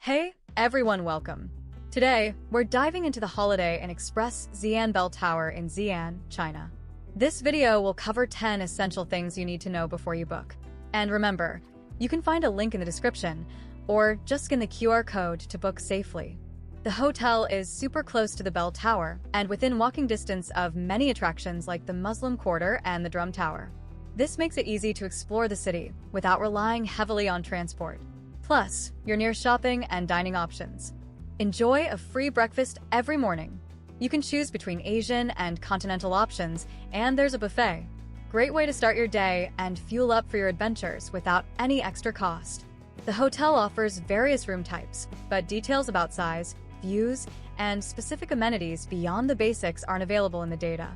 Hey, everyone, welcome. Today, we're diving into the Holiday Inn Express Xi'an Bell Tower in Xi'an, China. This video will cover 10 essential things you need to know before you book. And remember, you can find a link in the description, or just scan the QR code to book safely. The hotel is super close to the bell tower and within walking distance of many attractions like the Muslim Quarter and the Drum Tower. This makes it easy to explore the city without relying heavily on transport. Plus, you're near shopping and dining options. Enjoy a free breakfast every morning. You can choose between Asian and Continental options, and there's a buffet. Great way to start your day and fuel up for your adventures without any extra cost. The hotel offers various room types, but details about size, views, and specific amenities beyond the basics aren't available in the data.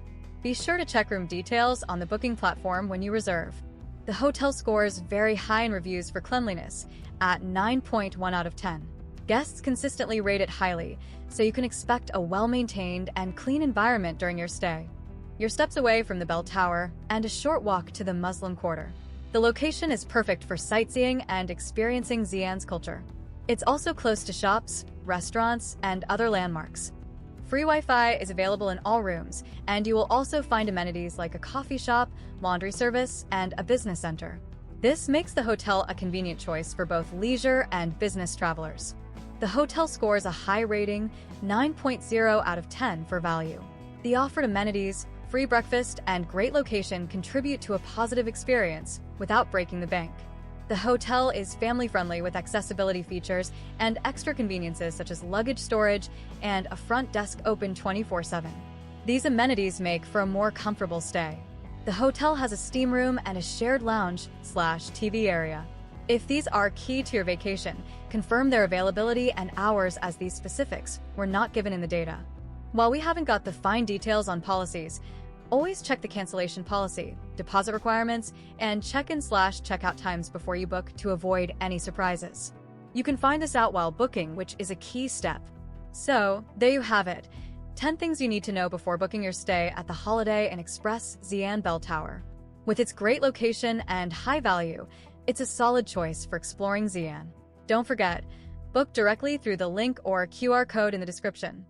Be sure to check room details on the booking platform when you reserve. The hotel scores very high in reviews for cleanliness at 9.1 out of 10. Guests consistently rate it highly, so you can expect a well-maintained and clean environment during your stay. You're steps away from the bell tower and a short walk to the Muslim Quarter. The location is perfect for sightseeing and experiencing Xi'an's culture. It's also close to shops, restaurants, and other landmarks. Free Wi-Fi is available in all rooms, and you will also find amenities like a coffee shop, laundry service, and a business center. This makes the hotel a convenient choice for both leisure and business travelers. The hotel scores a high rating, 9.0 out of 10 for value. The offered amenities, free breakfast, and great location contribute to a positive experience without breaking the bank. The hotel is family-friendly with accessibility features and extra conveniences such as luggage storage and a front desk open 24/7. These amenities make for a more comfortable stay. The hotel has a Steamroom and a shared lounge/TV area. If these are key to your vacation, confirm their availability and hours, as these specifics were not given in the data. While we haven't got the fine details on policies, always check the cancellation policy, deposit requirements, and check-in/checkout times before you book to avoid any surprises. You can find this out while booking, which is a key step. So, there you have it. 10 things you need to know before booking your stay at the Holiday Inn Express Xi'an Bell Tower. With its great location and high value, it's a solid choice for exploring Xi'an. Don't forget, book directly through the link or QR code in the description.